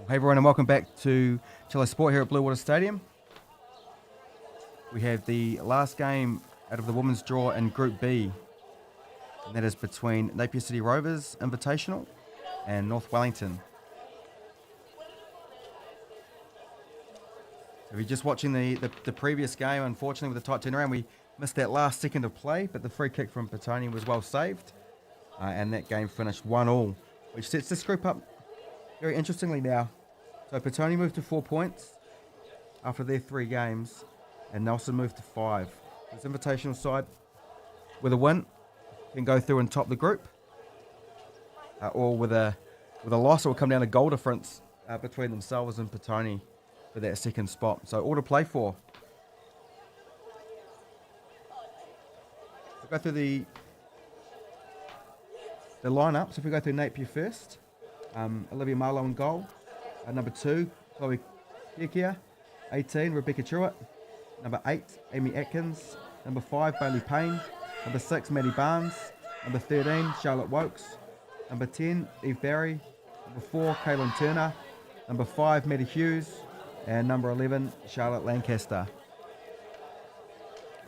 Hey everyone, and welcome back to Cello Sport here at Blue Water Stadium. We have the last game out of the women's draw in Group B, and that is between Napier City Rovers Invitational and North Wellington. So if you're just watching the previous game, unfortunately with the tight turnaround, we missed that last second of play, but the free kick from Petone was well saved, and that game finished 1-1, which sets this group up very interestingly now. So Petone moved to 4 points after their 3 games, and Nelson moved to 5. This invitational side, with a win, can go through and top the group, or with a loss, it will come down to goal difference between themselves and Petone for that second spot. So all to play for. We'll go through the lineup. So if we go through Napier first. Olivia Marlowe in goal. Number 2, Chloe Kiekia. 18, Rebecca Truitt. Number 8, Amy Atkins. Number 5, Bailey Payne. Number 6, Maddie Barnes. Number 13, Charlotte Wokes. Number 10, Eve Barry. Number 4, Kaylin Turner. Number 5, Maddie Hughes. And number 11, Charlotte Lancaster.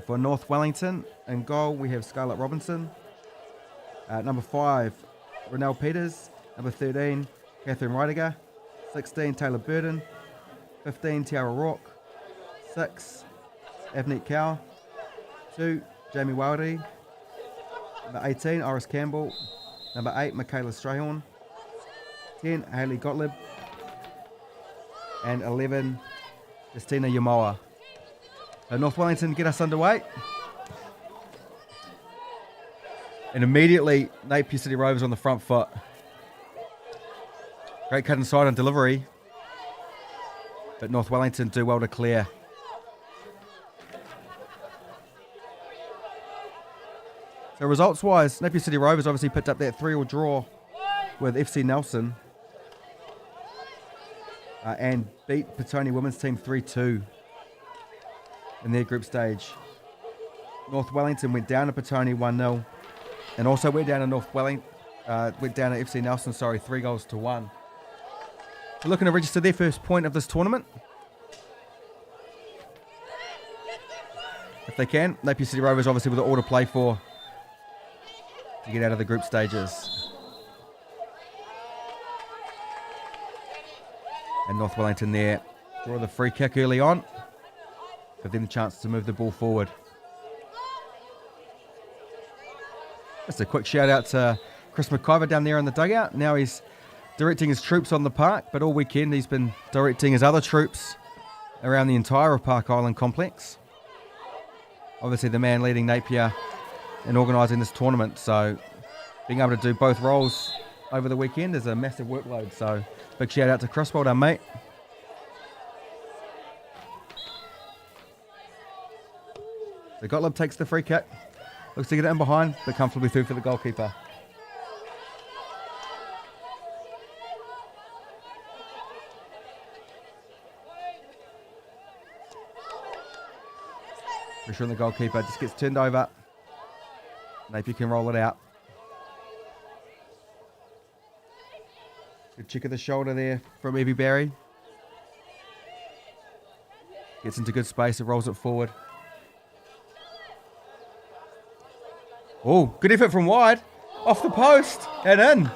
For North Wellington, in goal we have Scarlett Robinson. Number 5, Renelle Peters. Number 13, Catherine Reidiger. 16, Taylor Burden. 15, Tiara Rourke. 6, Avneet Kaur. 2, Jamie Wildy. Number 18, Iris Campbell. Number 8, Michaela Strayhorn. 10, Hayley Gottlieb. And 11, Christina Yamoa. So North Wellington get us underway. And immediately, Napier City Rovers on the front foot. Great cut inside on delivery. But North Wellington do well to clear. So results-wise, Napier City Rovers obviously picked up that 3-3 draw with FC Nelson. And beat Petone women's team 3-2 in their group stage. North Wellington went down to Petone 1-0, and also went down to went down to FC Nelson, 3-1. They're looking to register their first point of this tournament. If they can, Napier City Rovers obviously with all to play for to get out of the group stages. And North Wellington there draw the free kick early on, give them the chance to move the ball forward. Just a quick shout out to Chris McIver down there in the dugout. Now he's directing his troops on the park, but all weekend he's been directing his other troops around the entire Park Island complex. Obviously the man leading Napier in organising this tournament, so being able to do both roles over the weekend is a massive workload, so big shout out to Chris. Well done, mate. So Gottlieb takes the free kick, looks to get it in behind, but comfortably through for the goalkeeper. Pressure on the goalkeeper, just gets turned over. Napier can roll it out. Good check of the shoulder there from Evie Barry. Gets into good space, it rolls it forward. Oh, good effort from wide. Off the post and in.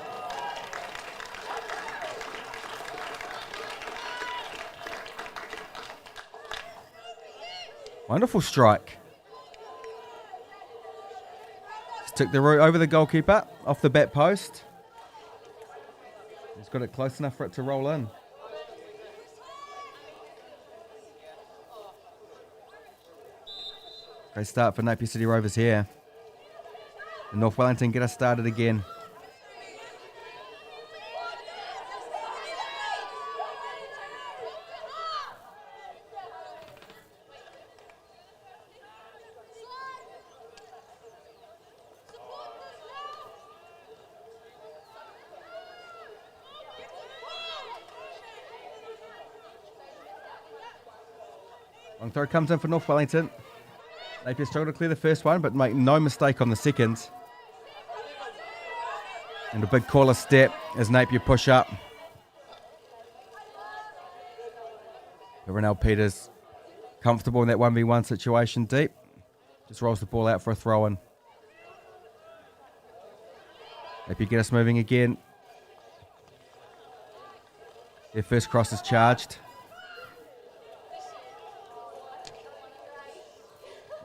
Wonderful strike. Just took the route over the goalkeeper, off the back post. He's got it close enough for it to roll in. Great start for Napier City Rovers here. And North Wellington get us started again. Long throw comes in for North Wellington. Napier struggled to clear the first one, but make no mistake on the second. And a big caller step as Napier push up. But Ronald Peters comfortable in that 1v1 situation deep. Just rolls the ball out for a throw-in. Napier get us moving again. Their first cross is charged.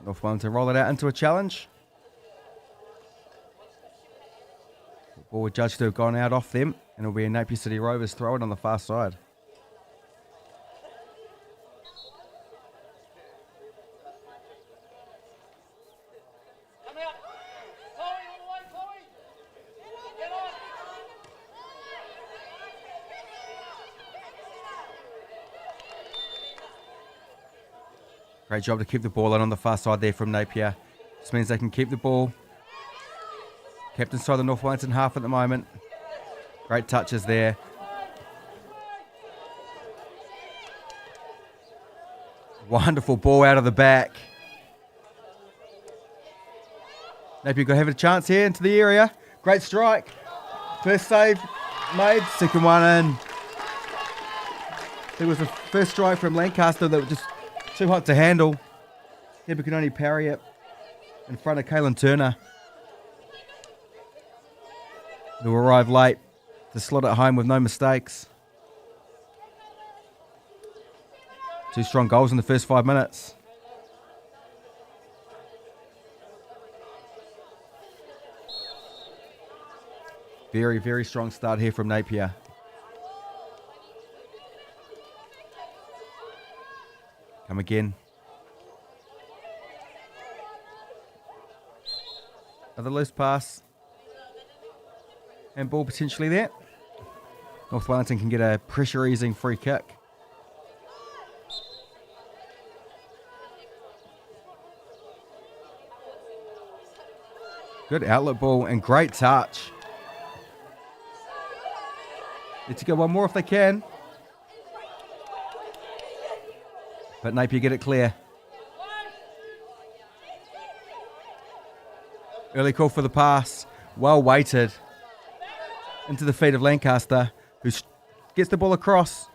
North Wellington roll it out into a challenge. The ball will judged to have gone out off them, and it'll be a Napier City Rovers throw it on the far side. Great job to keep the ball in on the far side there from Napier. This means they can keep the ball. Kept inside the North Wellington half at the moment. Great touches there. Wonderful ball out of the back. Napier got to have a chance here into the area. Great strike. First save made, second one in. It was the first strike from Lancaster that was just too hot to handle. Napier could only parry it in front of Kalen Turner, who arrived late to slot it home with no mistakes. Two strong goals in the first 5 minutes. Very, very strong start here from Napier. Come again. Another loose pass. And ball potentially there. North Wellington can get a pressure easing free kick. Good outlet ball and great touch. Need to go one more if they can. But Napier get it clear. Early call for the pass. Well weighted. Into the feet of Lancaster, who gets the ball across.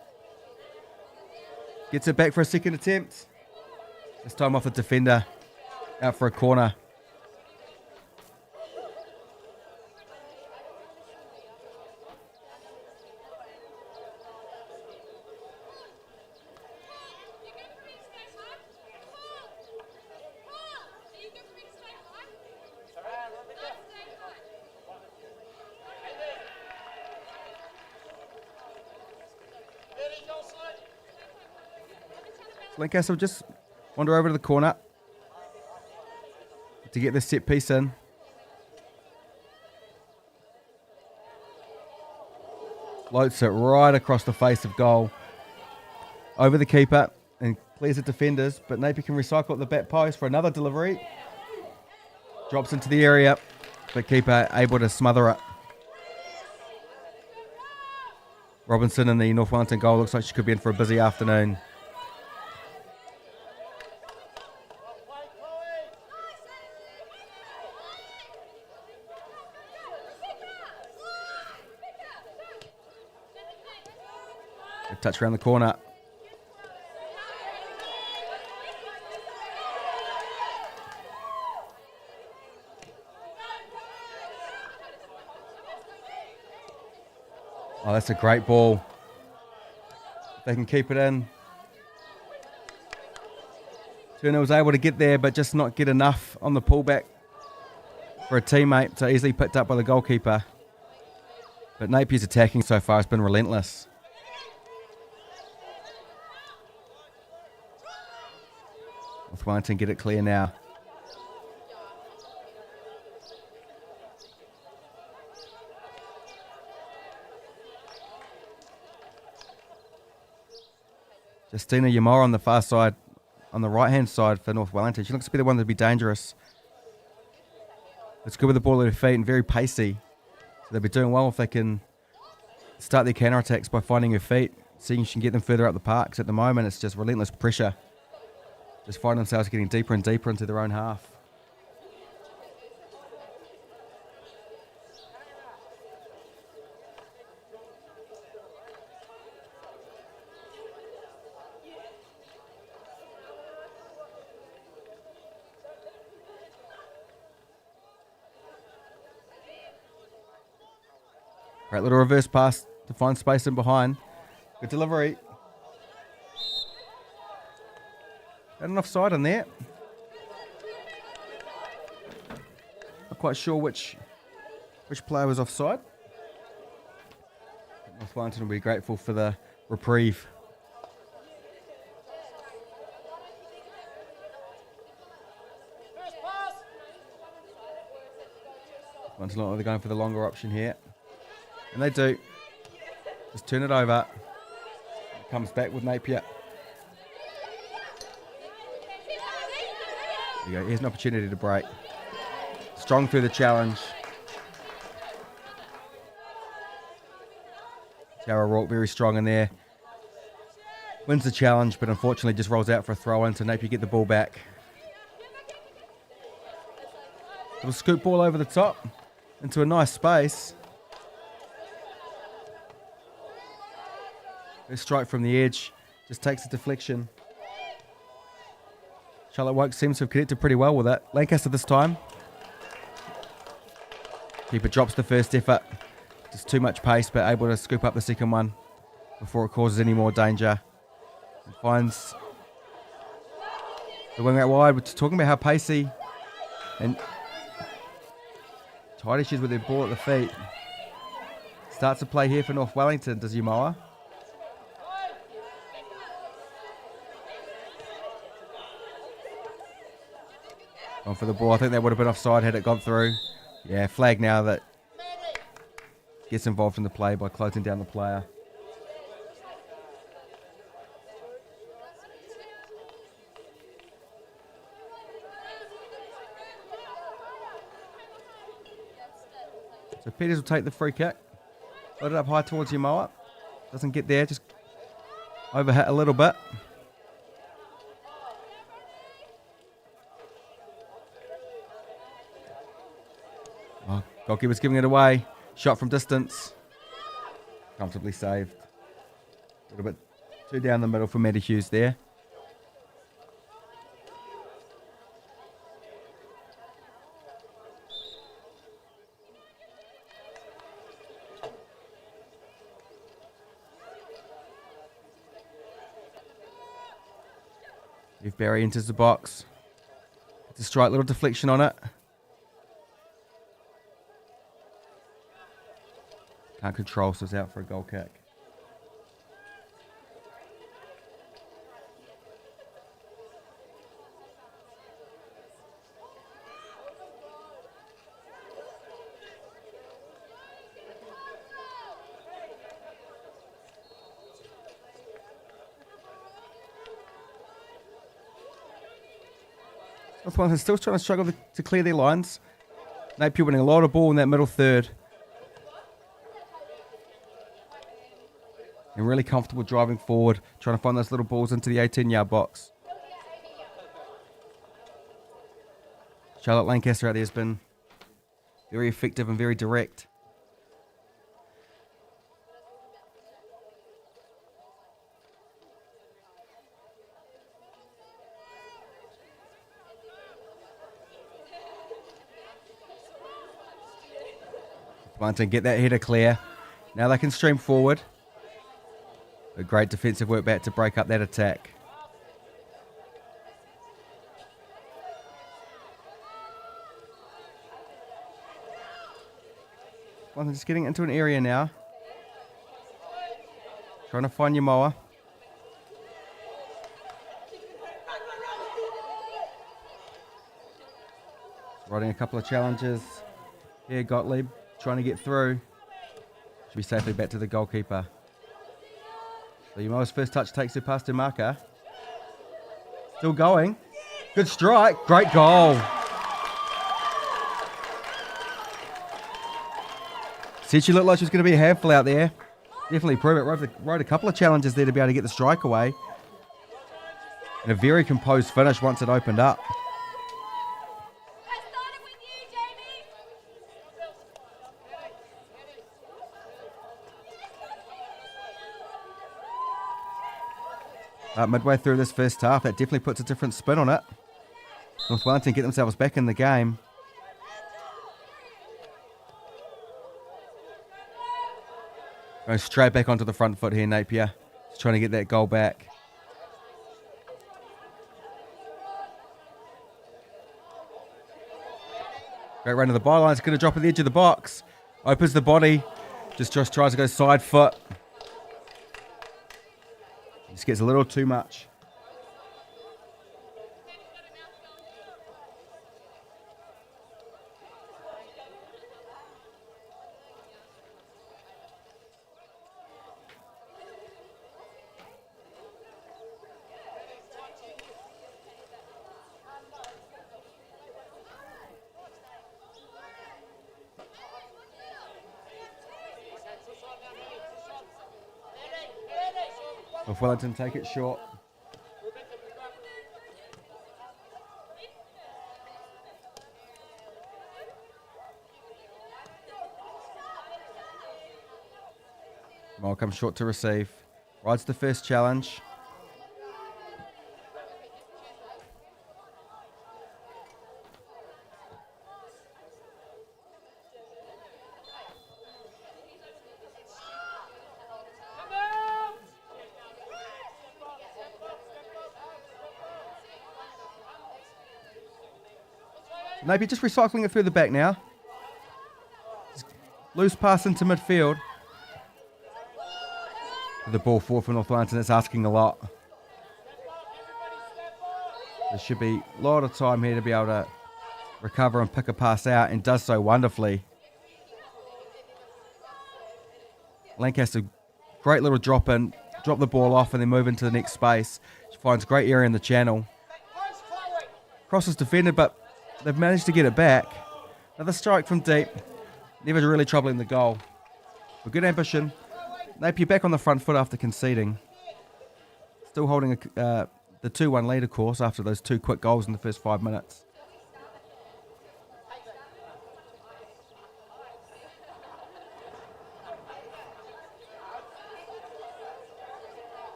Gets it back for a second attempt. This time off the defender. Out for a corner. Lancaster will just wander over to the corner to get this set piece in. Floats it right across the face of goal. Over the keeper and clears the defenders, but Napier can recycle at the back post for another delivery. Drops into the area, but keeper able to smother it. Robinson in the North Wellington goal looks like she could be in for a busy afternoon. Good touch around the corner. Oh, that's a great ball. They can keep it in. Turner was able to get there, but just not get enough on the pullback for a teammate, so easily picked up by the goalkeeper. But Napier's attacking so far has been relentless. North Wellington get it clear now. Justina Yamora on the far side, on the right-hand side for North Wellington. She looks to be the one to be dangerous. It's good with the ball at her feet and very pacey. So they'll be doing well if they can start their counter-attacks by finding her feet, seeing if she can get them further up the park. 'Cause at the moment, it's just relentless pressure. Just find themselves getting deeper and deeper into their own half. Great little reverse pass to find space in behind. Good delivery. Got an offside in there. Not quite sure which player was offside. North Wellington will be grateful for the reprieve. Wellington look like they're going for the longer option here. And they do. Just turn it over. Comes back with Napier. There you go. Here's an opportunity to break. Strong through the challenge. Tara Rourke very strong in there. Wins the challenge, but unfortunately just rolls out for a throw in, so Napier get the ball back. Little scoop ball over the top into a nice space. A strike from the edge, just takes a deflection. Charlotte Woke seems to have connected pretty well with it. Lancaster this time. Keeper drops the first effort. Just too much pace, but able to scoop up the second one before it causes any more danger. And finds the wing out wide. We're just talking about how pacey and tight she is with their ball at the feet. Starts to play here for North Wellington, does Umoa. On for the ball. I think that would have been offside had it gone through. Yeah, flag now that gets involved in the play by closing down the player. So Peters will take the free kick. Load it up high towards Umoa. Doesn't get there, just overhit a little bit. Oh, goalkeeper's giving it away. Shot from distance. Comfortably saved. A little bit too down the middle for Maddie Hughes there. If Barry enters the box. It's a strike, little deflection on it. Can't control, so it's out for a goal kick. North Wellington still trying to struggle to clear their lines. Napier winning a lot of ball in that middle third. And really comfortable driving forward, trying to find those little balls into the 18-yard box. Charlotte Lancaster out there has been very effective and very direct. Wellington get that header clear. Now they can stream forward. A great defensive work back to break up that attack. Well, just getting into an area now. Trying to find Umoa. Riding a couple of challenges. Here, Gottlieb trying to get through. Should be safely back to the goalkeeper. So Umoa's first touch takes it past her marker. Still going. Good strike. Great goal. Said she looked like she was going to be a handful out there. Definitely prove it. Rode a couple of challenges there to be able to get the strike away. And a very composed finish once it opened up. Midway through this first half, that definitely puts a different spin on it. North Wellington get themselves back in the game. Going straight back onto the front foot here, Napier. Just trying to get that goal back. Great run to the byline. It's going to drop at the edge of the box. Opens the body. Just tries to go side foot. Just gets a little too much. If Wellington take it short. Mole comes short to receive. Rides the first challenge. Maybe just recycling it further back now. Loose pass into midfield. The ball forward for North Wellington, it's asking a lot. There should be a lot of time here to be able to recover and pick a pass out, and does so wonderfully. Lancaster, great little drop in, drop the ball off and then move into the next space. She finds great area in the channel. Cross is defended, but they've managed to get it back. Another strike from deep. Never really troubling the goal. But good ambition. Napier back on the front foot after conceding. Still holding the 2-1 lead, of course, after those 2 quick goals in the first 5 minutes.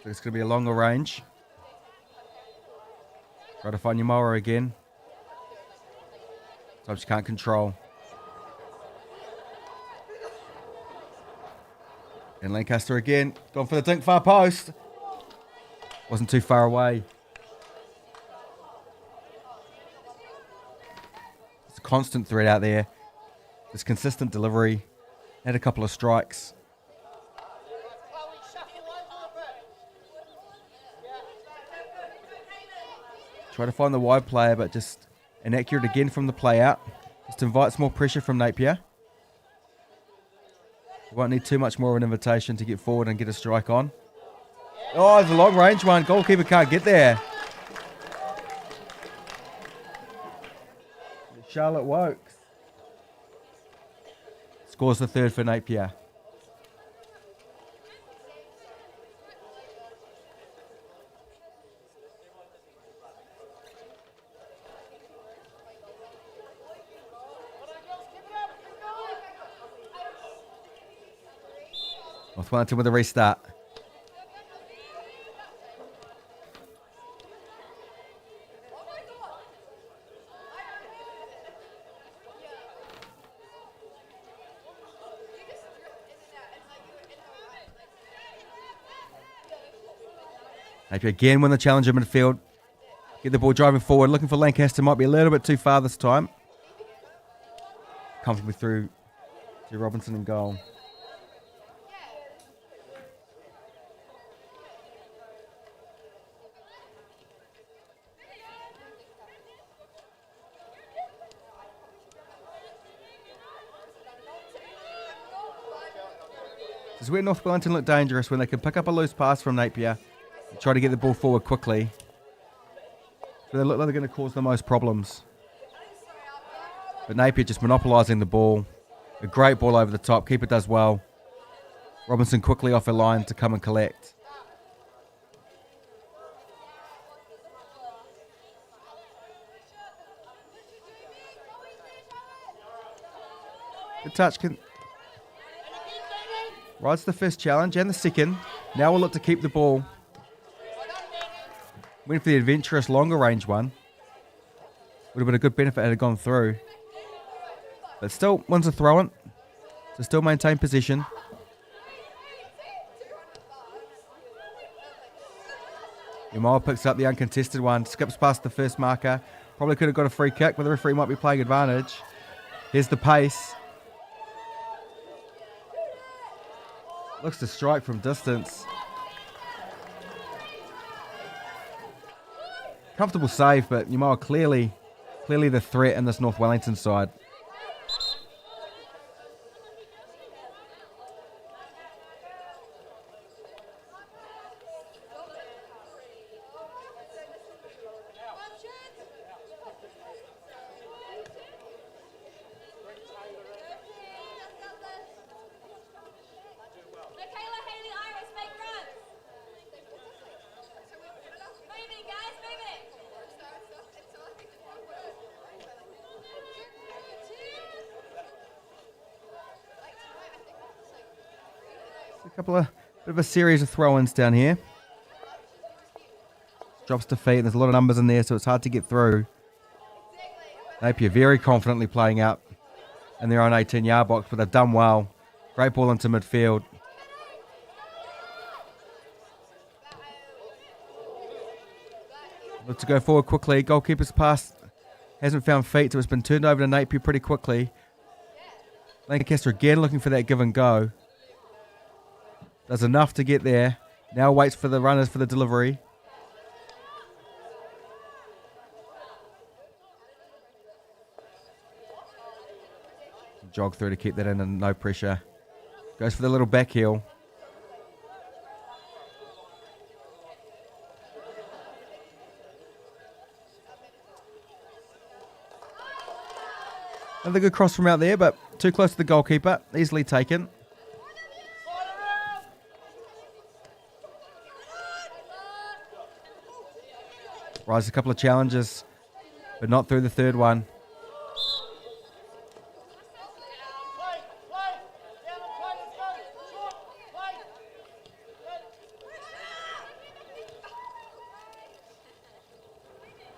It's going to be a longer range. Try to find Umoa again. Sometimes you can't control. And Lancaster again. Gone for the dink far post. Wasn't too far away. It's a constant threat out there. There's consistent delivery. Had a couple of strikes. Try to find the wide player, but just inaccurate again from the play out. Just invites more pressure from Napier. Won't need too much more of an invitation to get forward and get a strike on. Oh, it's a long range one. Goalkeeper can't get there. Charlotte Wokes scores the third for Napier. North Wellington with a restart. Napier again win the challenge in midfield. Get the ball driving forward, looking for Lancaster. Might be a little bit too far this time. Comfortably through to Robinson in goal. This is where North Wellington look dangerous, when they can pick up a loose pass from Napier and try to get the ball forward quickly. So they look like they're going to cause the most problems. But Napier just monopolising the ball. A great ball over the top. Keeper does well. Robinson quickly off her line to come and collect. The touch can... Rides the first challenge and the second. Now we'll look to keep the ball. Went for the adventurous longer range one. Would have been a good benefit had it gone through. But still, one's a throw-in. So still maintain position. Yamal picks up the uncontested one. Skips past the first marker. Probably could have got a free kick, but the referee might be playing advantage. Here's the pace. Looks to strike from distance. Comfortable save, but Yamal clearly the threat in this North Wellington side. Bit of a series of throw-ins down here. Drops to feet, and there's a lot of numbers in there, so it's hard to get through. Napier very confidently playing out in their own 18-yard box, but they've done well. Great ball into midfield. Look to go forward quickly. Goalkeeper's pass hasn't found feet, so it's been turned over to Napier pretty quickly. Lancaster again looking for that give and go. Does enough to get there. Now waits for the runners for the delivery. Jog through to keep that in and no pressure. Goes for the little back heel. Another good cross from out there, but too close to the goalkeeper. Easily taken. Rise a couple of challenges, but not through the third one.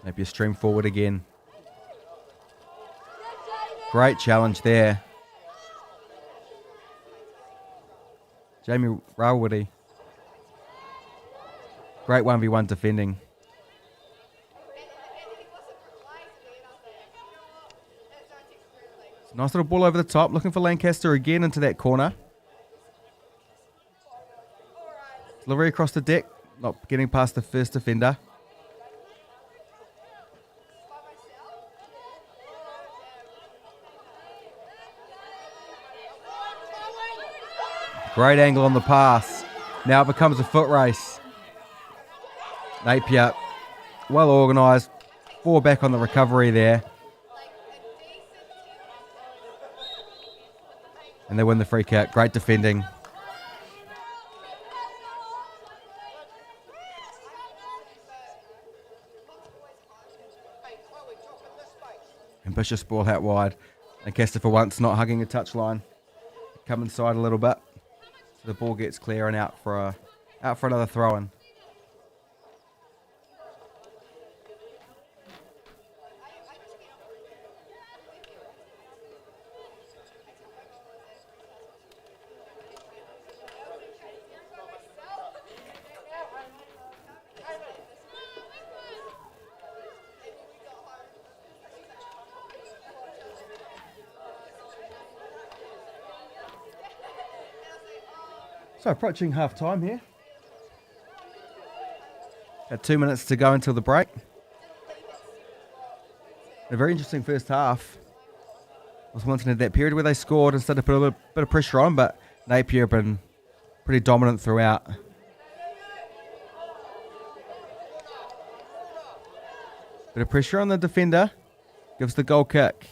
Maybe a stream forward again. Great challenge there. Jamie Rawadi. Great 1v1 defending. Nice little ball over the top, looking for Lancaster again into that corner. Delivery across the deck, not getting past the first defender. Great angle on the pass. Now it becomes a foot race. Napier, well organised, 4 back on the recovery there. And they win the free kick. Great defending. Ambitious ball out wide. Lancaster for once not hugging a touchline. Come inside a little bit. So the ball gets clear and out for another throw-in. So approaching half time here. Got 2 minutes to go until the break. A very interesting first half. I was wanting at that period where they scored and started to put a little bit of pressure on, but Napier have been pretty dominant throughout. Bit of pressure on the defender. Gives the goal kick.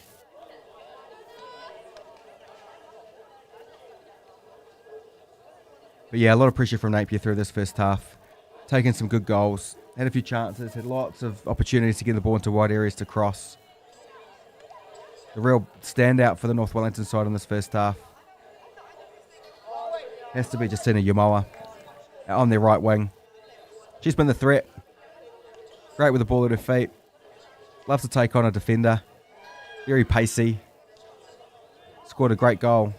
But yeah, a lot of pressure from Napier through this first half. Taking some good goals. Had a few chances. Had lots of opportunities to get the ball into wide areas to cross. The real standout for the North Wellington side in this first half has to be Justina Yamoa on their right wing. She's been the threat. Great with the ball at her feet. Loves to take on a defender. Very pacey. Scored a great goal.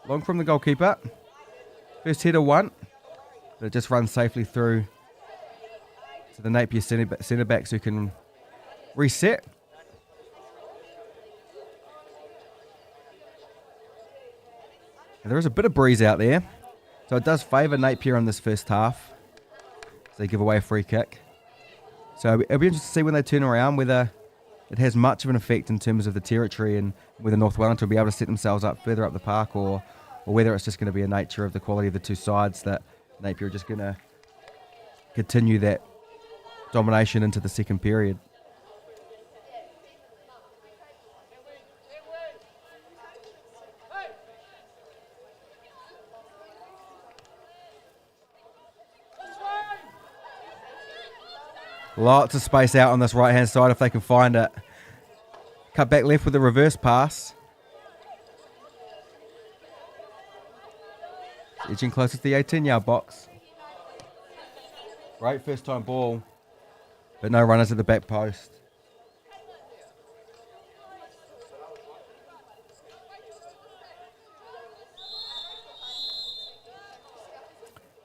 Long from the goalkeeper. First header won. But it just runs safely through to the Napier centre backs who can reset. And there is a bit of breeze out there. So it does favour Napier in this first half. So they give away a free kick. So it'll be interesting to see when they turn around whether it has much of an effect in terms of the territory and whether North Wellington will be able to set themselves up further up the park or whether it's just going to be a nature of the quality of the two sides that Napier are just going to continue that domination into the second period. Lots of space out on this right-hand side if they can find it. Cut back left with a reverse pass. Edging closer to the 18-yard box. Great first-time ball, but no runners at the back post.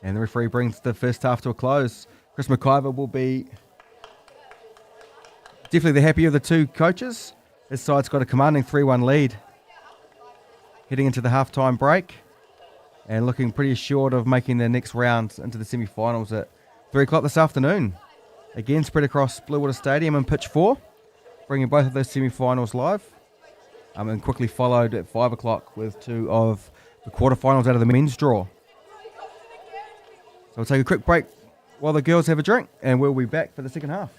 And the referee brings the first half to a close. Chris McIver will be definitely the happier of the two coaches. His side's got a commanding 3-1 lead heading into the half-time break and looking pretty assured of making their next round into the semi-finals at 3 o'clock this afternoon. Again, spread across Bluewater Stadium in pitch 4, bringing both of those semi-finals live. And quickly followed at 5 o'clock with 2 of the quarterfinals out of the men's draw. So we'll take a quick break while the girls have a drink, and we'll be back for the second half.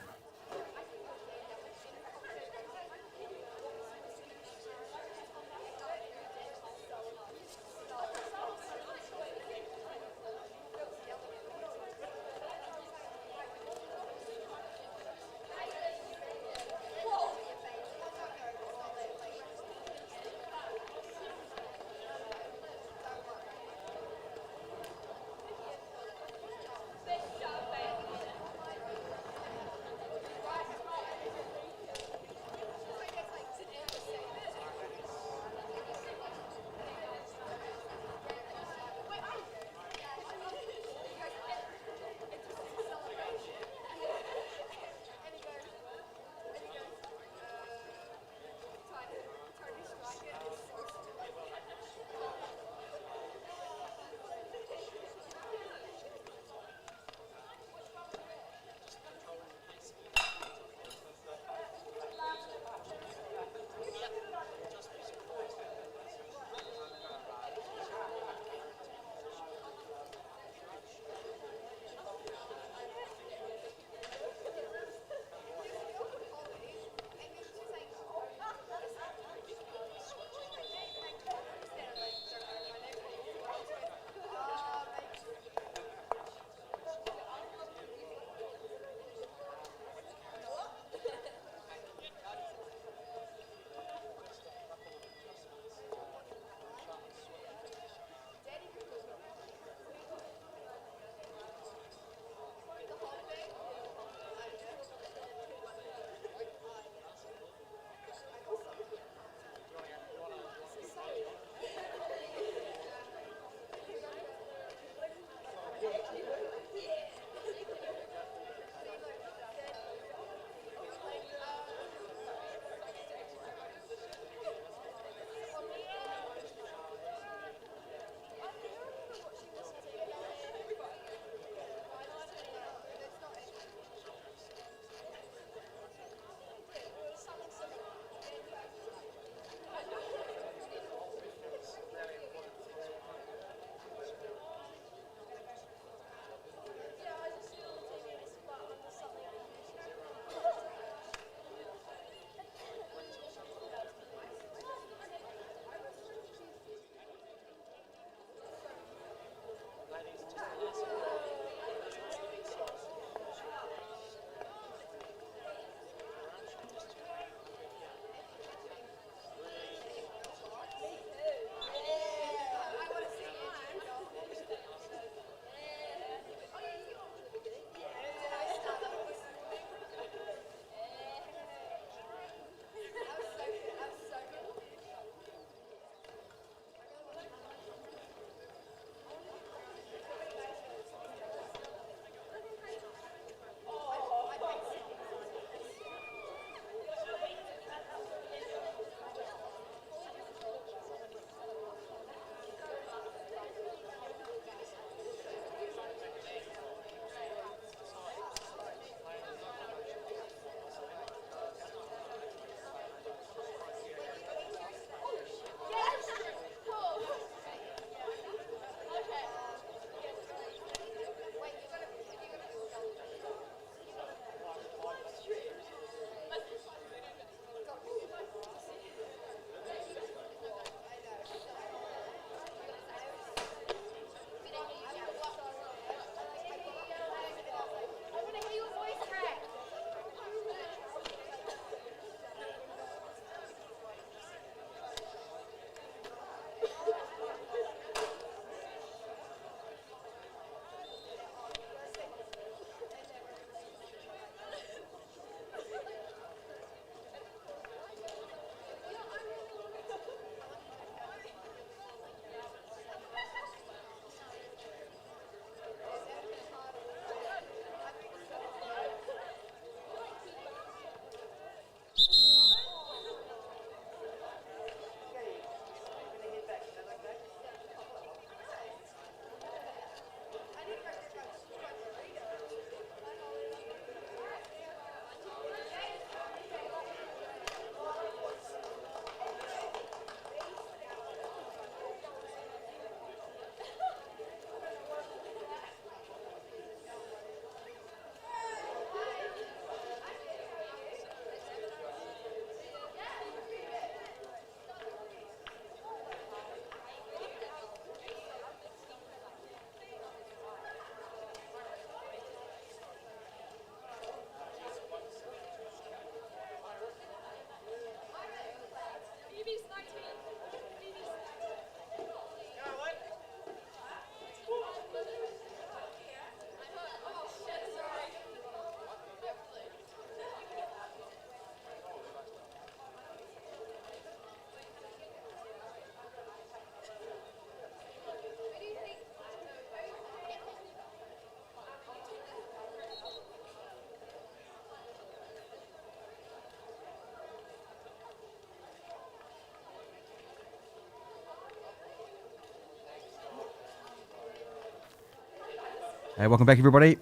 Hey, welcome back, everybody.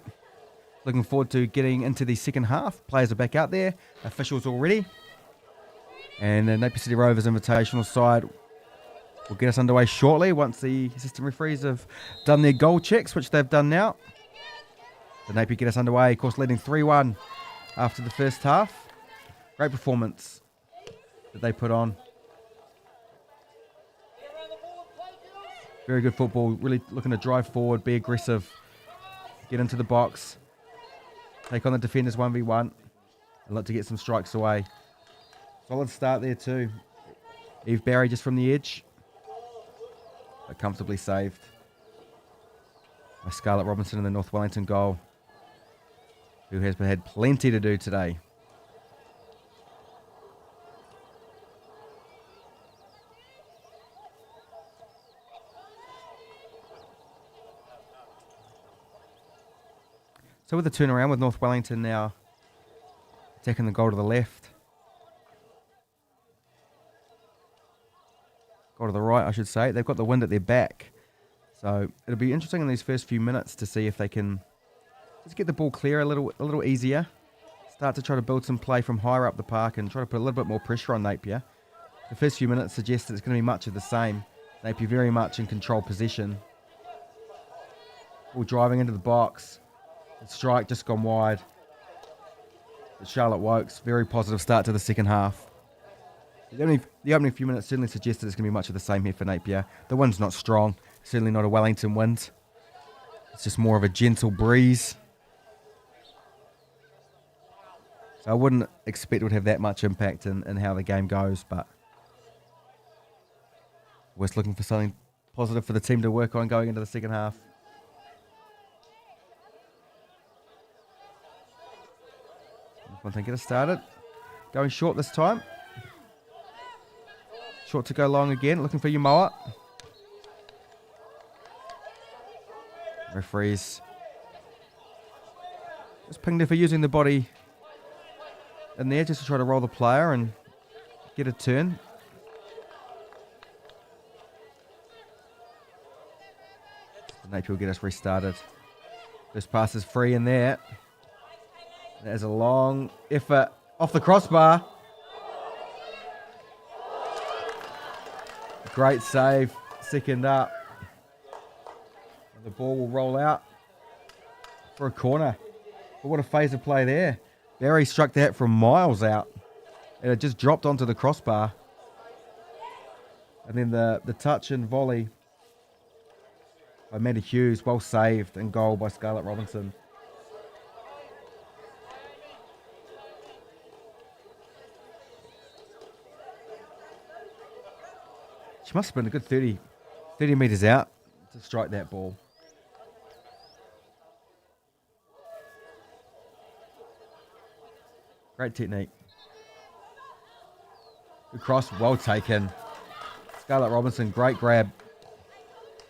Looking forward to getting into the second half. Players are back out there. Officials already. And the Napier City Rovers invitational side will get us underway shortly once the assistant referees have done their goal checks, which they've done now. The Napier get us underway, of course, leading 3-1 after the first half. Great performance that they put on. Very good football, really looking to drive forward, be aggressive, get into the box, take on the defenders 1v1, and look to get some strikes away. Solid start there too. Eve Barry just from the edge, but comfortably saved by Scarlett Robinson in the North Wellington goal, who has had plenty to do today. So with the turnaround, with North Wellington now attacking the goal to the left. Goal to the right, I should say. They've got the wind at their back. So it'll be interesting in these first few minutes to see if they can just get the ball clear a little easier. Start to try to build some play from higher up the park and try to put a little bit more pressure on Napier. The first few minutes suggest that it's going to be much of the same. Napier very much in control position. Ball driving into the box. The strike just gone wide. But Charlotte Wokes, very positive start to the second half. The opening few minutes certainly suggested it's going to be much of the same here for Napier. The wind's not strong, certainly not a Wellington wind. It's just more of a gentle breeze. So I wouldn't expect it would have that much impact in how the game goes, but we're just looking for something positive for the team to work on going into the second half. One thing, get us started. Going short this time. Short to go long again. Looking for Umoa. Referees just pinged her for using the body in there just to try to roll the player and get a turn. Napier will get us restarted. First pass is free in there. There's a long effort off the crossbar. Great save, second up. And the ball will roll out for a corner. But what a phase of play there. Barry struck that from miles out. And it just dropped onto the crossbar. And then the touch and volley by Maddie Hughes, well saved, and goal by Scarlett Robinson. She must have been a good 30 metres out to strike that ball. Great technique. Good cross, well taken. Scarlett Robinson, great grab.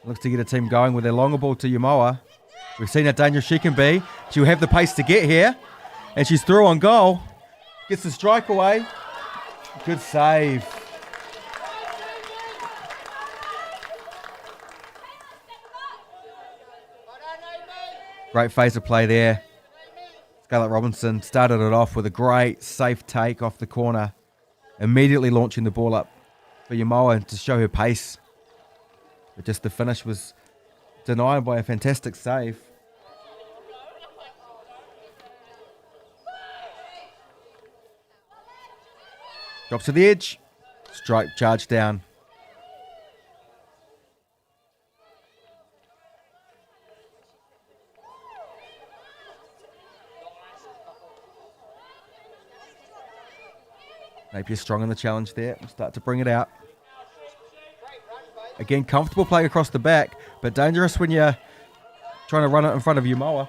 Looks to get a team going with their longer ball to Umoa. We've seen how dangerous she can be. She'll have the pace to get here. And she's through on goal. Gets the strike away. Good save. Great phase of play there. Scarlett Robinson started it off with a great safe take off the corner, immediately launching the ball up for Umoa to show her pace. But just the finish was denied by a fantastic save. Drops to the edge. Strike, charge down. Napier strong in the challenge there. We'll start to bring it out. Again, comfortable play across the back, but dangerous when you're trying to run it in front of Umoa.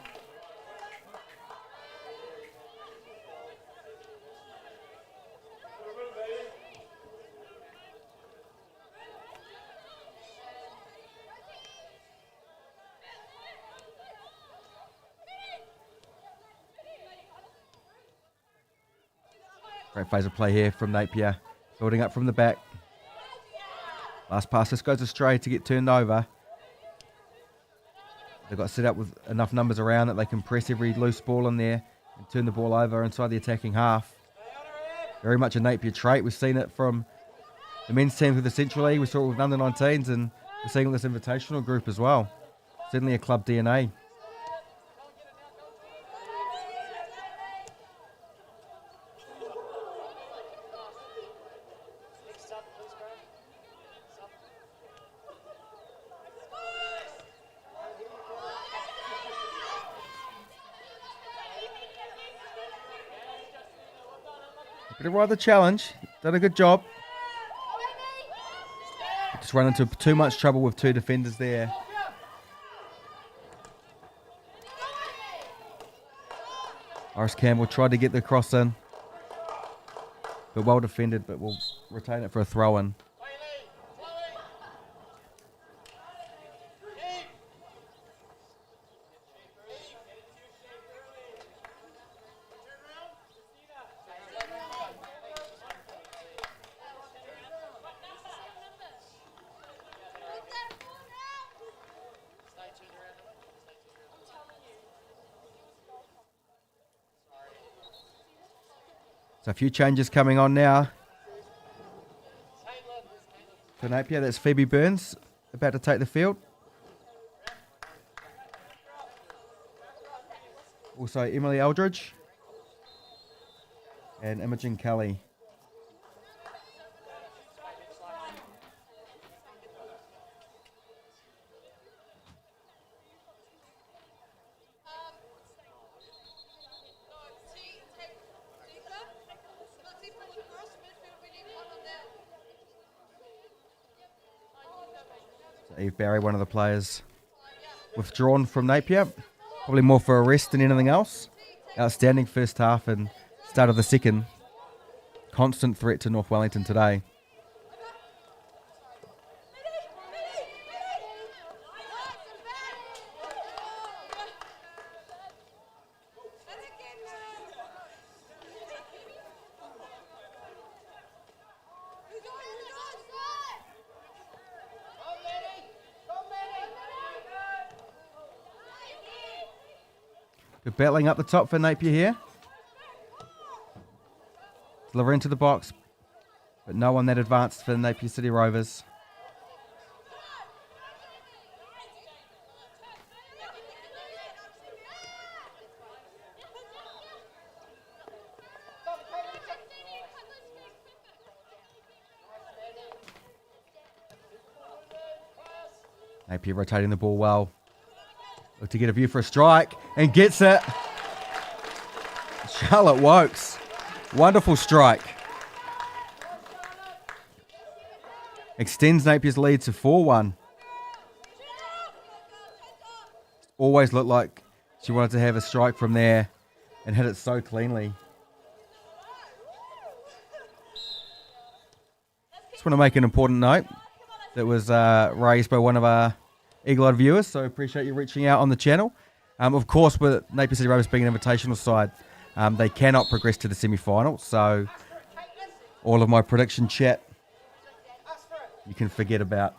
Great phase of play here from Napier. Building up from the back. Last pass just goes astray to get turned over. They've got set up with enough numbers around that they can press every loose ball in there and turn the ball over inside the attacking half. Very much a Napier trait. We've seen it from the men's team through the Central League. We saw it with under 19s, and we're seeing this invitational group as well. Certainly a club DNA. Bit of rather challenge. Done a good job. Just run into too much trouble with two defenders there. Horace Campbell tried to get the cross in. But well defended, but we'll retain it for a throw in. So a few changes coming on now for Napier. That's Phoebe Burns about to take the field. Also Emily Eldridge and Imogen Kelly. Eve Barry, one of the players withdrawn from Napier. Probably more for a rest than anything else. Outstanding first half and start of the second. Constant threat to North Wellington today. Good battling up the top for Napier here. Deliver into the box, but no one that advanced for the Napier City Rovers. Napier rotating the ball well. Look to get a view for a strike and gets it. Charlotte Wokes. Wonderful strike. Extends Napier's lead to 4-1. Always looked like she wanted to have a strike from there and hit it so cleanly. Just want to make an important note that was raised by one of our eagle-eyed viewers, so appreciate you reaching out on the channel. Of course, with Napier City Rovers being an invitational side, they cannot progress to the semi-final, so all of my prediction chat you can forget about.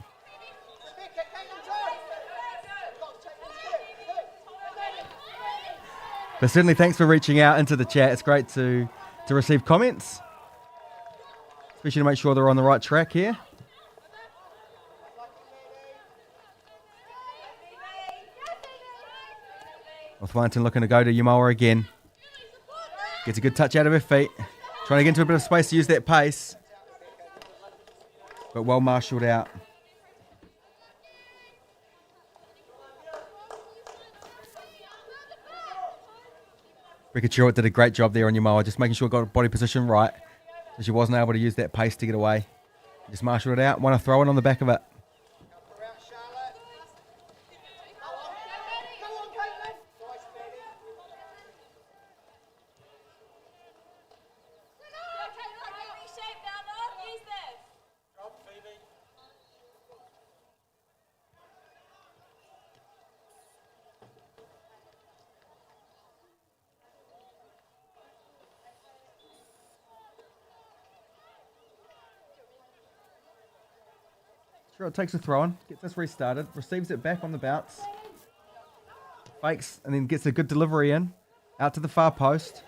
But certainly thanks for reaching out into the chat. It's great to receive comments, especially to make sure they're on the right track here. North Wellington looking to go to Yamoa again. Gets a good touch out of her feet. Trying to get into a bit of space to use that pace. But well marshalled out. Rickachurit did a great job there on Yamoa, just making sure got her body position right. So she wasn't able to use that pace to get away. Just marshalled it out. Want to throw in on the back of it. Sure, it takes a throw in, gets us restarted, receives it back on the bounce. fakes and then gets a good delivery in. Out to the far post.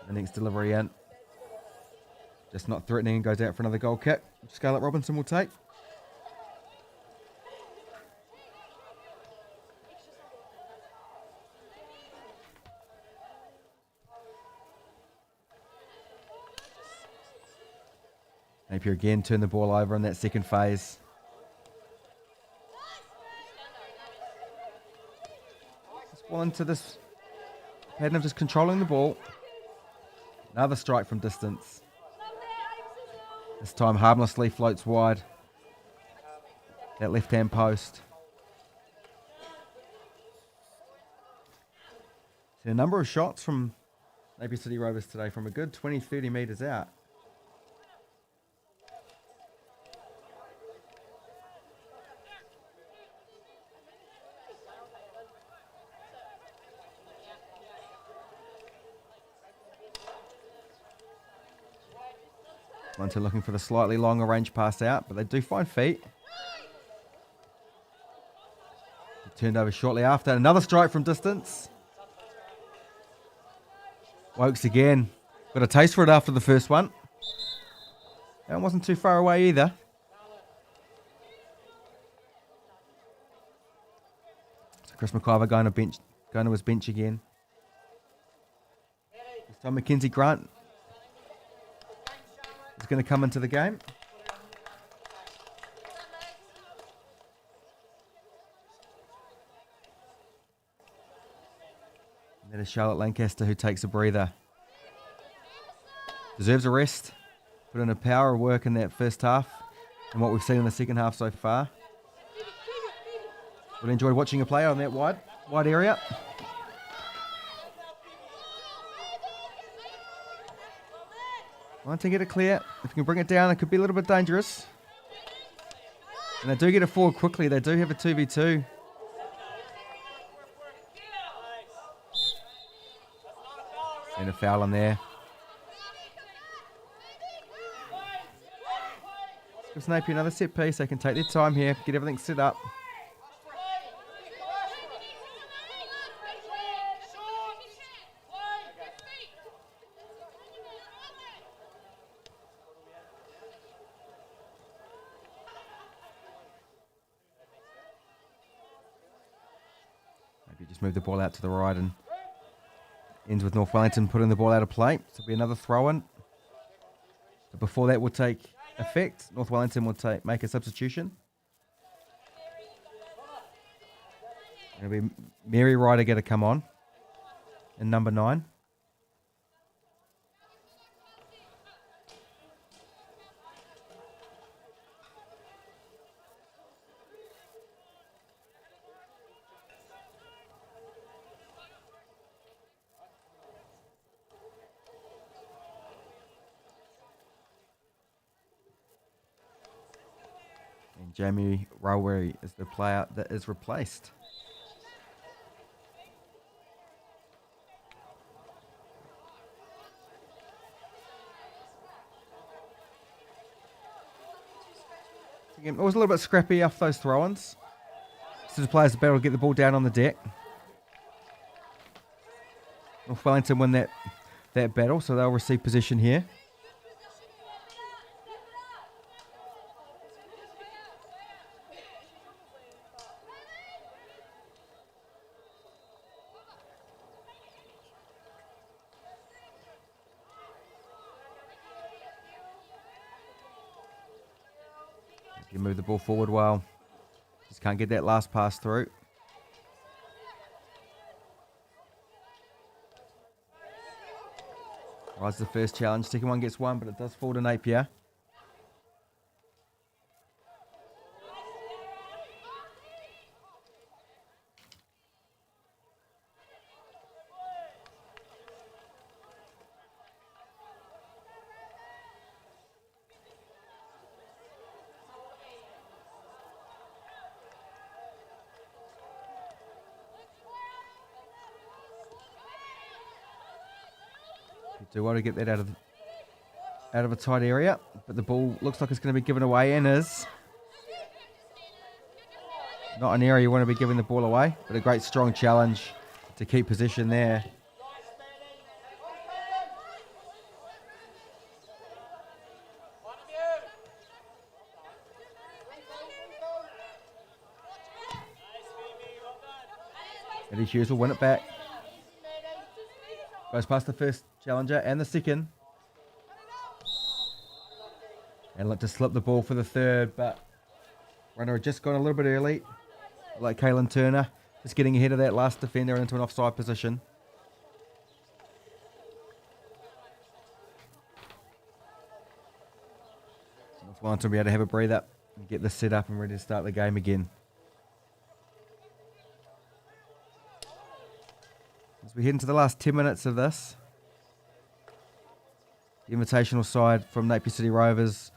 The next delivery in. Just not threatening and goes out for another goal kick. Scarlett Robinson will take. Napier again turned the ball over in that second phase. Just ball into this pattern of just controlling the ball. Another strike from distance. This time harmlessly floats wide. That left-hand post. See a number of shots from Napier City Rovers today from a good 20, 30 metres out. Wellington looking for the slightly longer range pass out, but they do find feet. Turned over shortly after. Another strike from distance. Wokes again. Got a taste for it after the first one. That wasn't too far away either. So Chris McIver going to his bench again. This time Mackenzie Grant is going to come into the game. And that is Charlotte Lancaster who takes a breather. Deserves a rest. Put in a power of work in that first half and what we've seen in the second half so far. Really enjoyed watching her play on that wide area. Once they get it clear, if you can bring it down, it could be a little bit dangerous. And they do get it forward quickly. They do have a 2v2. And a foul in there. Gives Napier another set piece. They can take their time here, get everything set up. Just move the ball out to the right and ends with North Wellington putting the ball out of play. So it'll be another throw-in. But before that will take effect, North Wellington will make a substitution. It'll be Mary Ryder going to come on in number 9. And Jamie Railway is the player that is replaced. Again, it was a little bit scrappy off those throw-ins. So the players are able to get the ball down on the deck. North Wellington win that battle, so they'll receive possession here. You move the ball forward well. Just can't get that last pass through. Rise the first challenge. Second one gets one, but it does fall to Napier. Do well to get that out of out of a tight area, but the ball looks like it's going to be given away and is. Not an area you want to be giving the ball away, but a great strong challenge to keep possession there. Eddie Hughes will win it back. Goes past the first challenger and the second. And look to slip the ball for the third, but runner had just gone a little bit early. Like Kaylin Turner, just getting ahead of that last defender into an offside position. North Wellington will be able to have a breather and get this set up and ready to start the game again. As we head into the last 10 minutes of this, the invitational side from Napier City Rovers,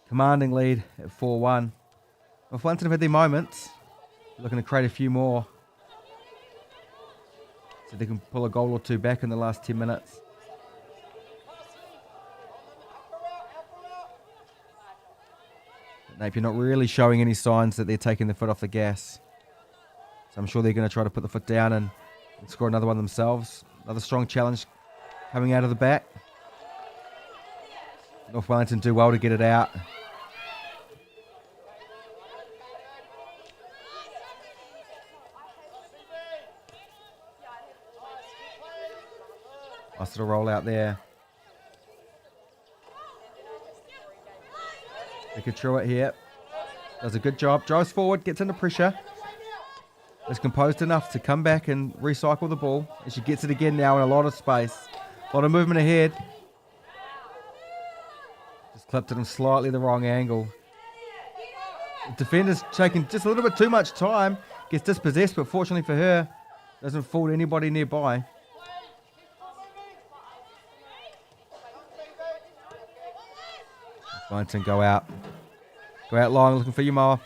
commanding lead at 4-1. North Wellington have had their moments, looking to create a few more, so they can pull a goal or two back in the last 10 minutes. But Napier not really showing any signs that they're taking the foot off the gas. So I'm sure they're going to try to put the foot down and score another one themselves. Another strong challenge coming out of the back. North Wellington do well to get it out. Nice little roll out there. They could throw it here. Does a good job. Drives forward, gets under pressure. Is composed enough to come back and recycle the ball. And she gets it again now in a lot of space. A lot of movement ahead. Just clipped it in slightly the wrong angle. The defender's taking just a little bit too much time. Gets dispossessed, but fortunately for her, doesn't fall to anybody nearby. Wellington go out. Go out long looking for Umoa.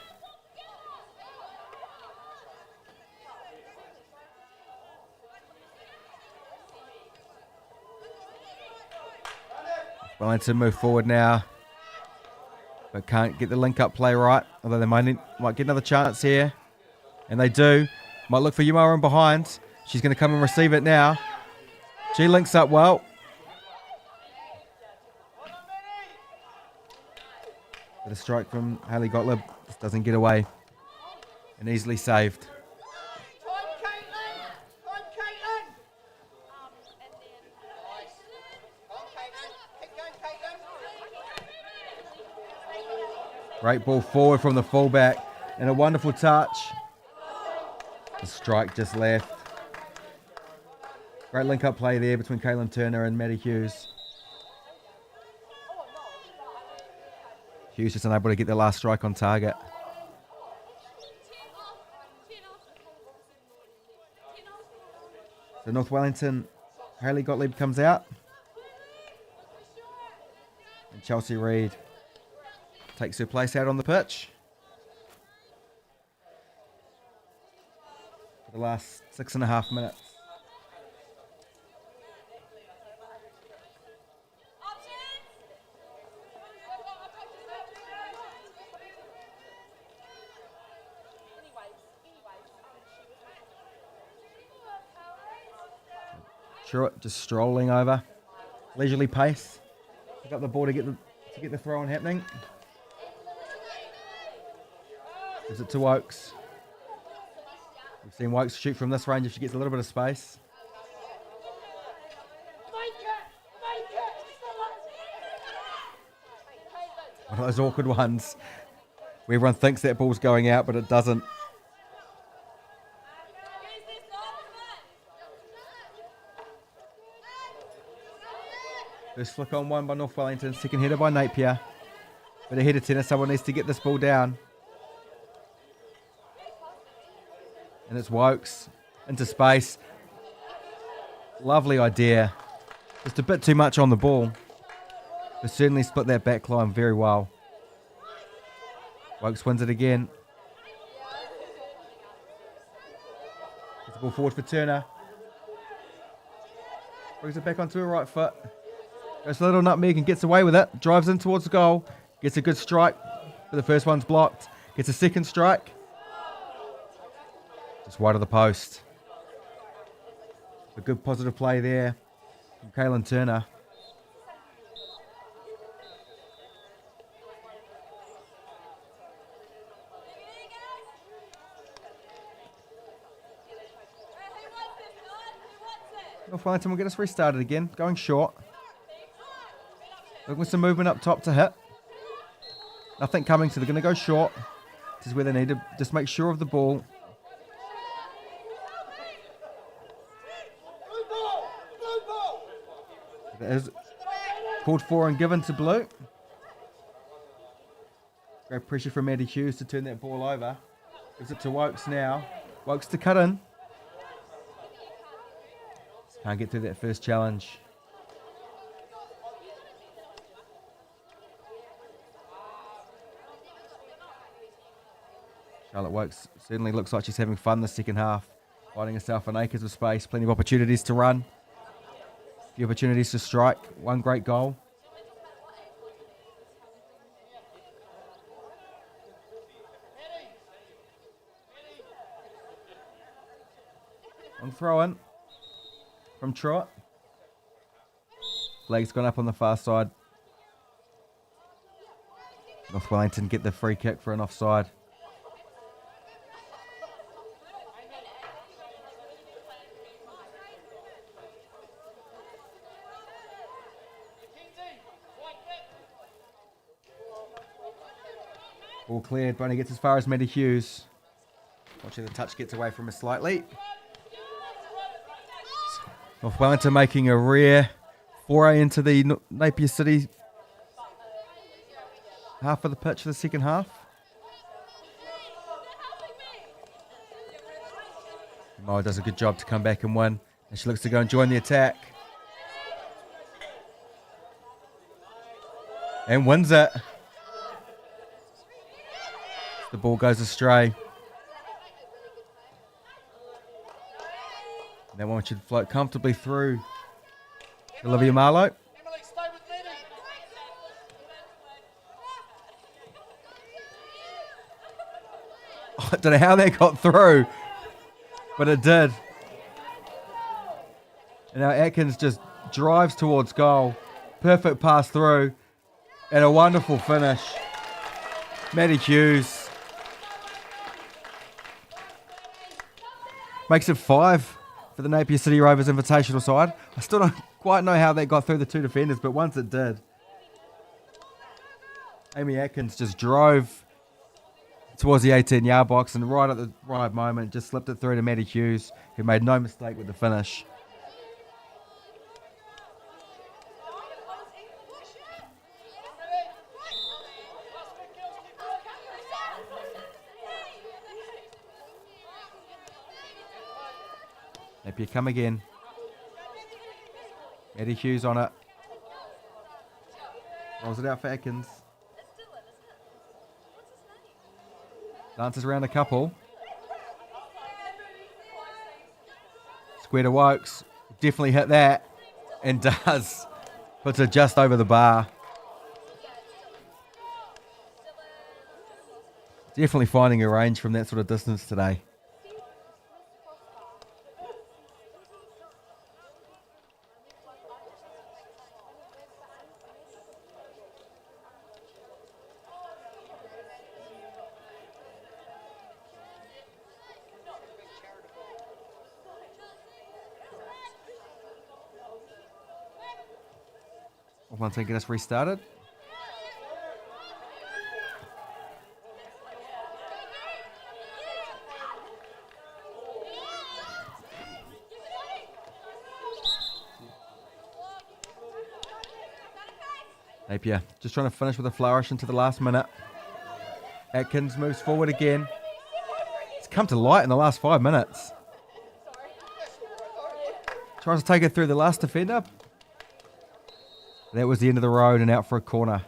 Wellington move forward now, but can't get the link-up play right, although they might get another chance here. And they do. Might look for Umoa in behind. She's going to come and receive it now. She links up well. But a strike from Hayley Gottlieb just doesn't get away. And easily saved. Great ball forward from the fullback and a wonderful touch. The strike just left. Great link-up play there between Kaylin Turner and Maddie Hughes. Hughes just unable to get the last strike on target. So North Wellington, Hayley Gottlieb comes out. And Chelsea Reid takes her place out on the pitch for the last 6.5 minutes. Truitt just strolling over, leisurely pace, pick up the ball to get the throw in happening. Gives it to Oakes. We've seen Oakes shoot from this range if she gets a little bit of space. One of those awkward ones where everyone thinks that ball's going out, but it doesn't. First flick on one by North Wellington, second header by Napier. But ahead of tennis, someone needs to get this ball down. And it's Wokes into space. Lovely idea. Just a bit too much on the ball. But certainly split that back line very well. Wokes wins it again. Gets the ball forward for Turner. Brings it back onto her right foot. Goes to little Nutmeg and gets away with it. Drives in towards the goal. Gets a good strike, but the first one's blocked. Gets a second strike. Just wide of the post. A good positive play there from Kaylin Turner. North Wellington will get us restarted again. Going short. Looking for some movement up top to hit. Nothing coming, so they're going to go short. This is where they need to just make sure of the ball. It is called for and given to Blue. Great pressure from Eddie Hughes to turn that ball over. Gives it to Wokes now. Wokes to cut in. Can't get through that first challenge. Charlotte Wokes certainly looks like she's having fun the second half. Finding herself in acres of space. Plenty of opportunities to run. A few opportunities to strike. One great goal. On throw in. From Trot. Flag's gone up on the far side. North Wellington get the free kick for an offside. Ball cleared, but only gets as far as Maddie Hughes. Watching the touch gets away from her slightly. North Wellington making a rare foray into the Napier City half of the pitch for the second half. Moa does a good job to come back and win. And she looks to go and join the attack. And wins it. The ball goes astray. That one should float comfortably through Olivia Marlowe. I don't know how that got through, but it did. And now Atkins just drives towards goal. Perfect pass through. And a wonderful finish. Maddie Hughes makes it 5 for the Napier City Rovers invitational side. I still don't quite know how that got through the two defenders, but once it did, Amy Atkins just drove towards the 18-yard box and right at the right moment just slipped it through to Maddie Hughes, who made no mistake with the finish. Napier come again. Eddie Hughes on it. Rolls it out for Atkins. Dances around a couple. Square to Wokes. Definitely hit that. And does. Puts it just over the bar. Definitely finding a range from that sort of distance today. Once they get us restarted. Napier just trying to finish with a flourish into the last minute. Atkins moves forward again. It's come to light in the last 5 minutes. Tries to take it through the last defender. That was the end of the road and out for a corner.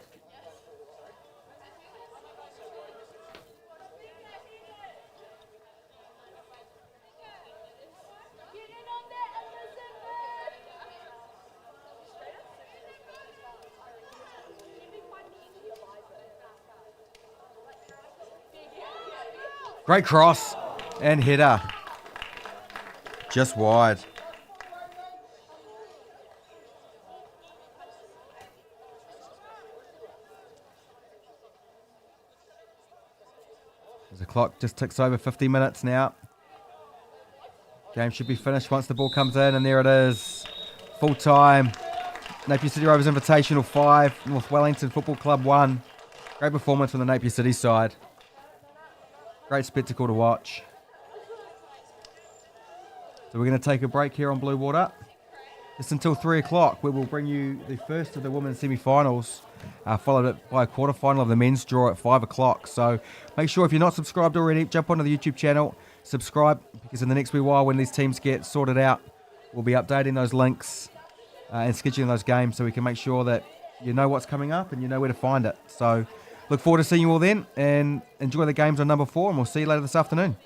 Great cross and header. Just wide. The clock just ticks over 50 minutes now. Game should be finished once the ball comes in, and there it is. Full time. Napier City Rovers Invitational 5, North Wellington Football Club 1. Great performance from the Napier City side. Great spectacle to watch. So we're going to take a break here on Blue Water. Just until 3 o'clock, where we'll bring you the first of the women's semi-finals, followed by a quarter-final of the men's draw at 5 o'clock. So make sure, if you're not subscribed already, jump onto the YouTube channel, subscribe, because in the next wee while, when these teams get sorted out, we'll be updating those links and scheduling those games so we can make sure that you know what's coming up and you know where to find it. So look forward to seeing you all then, and enjoy the games on number 4, and we'll see you later this afternoon.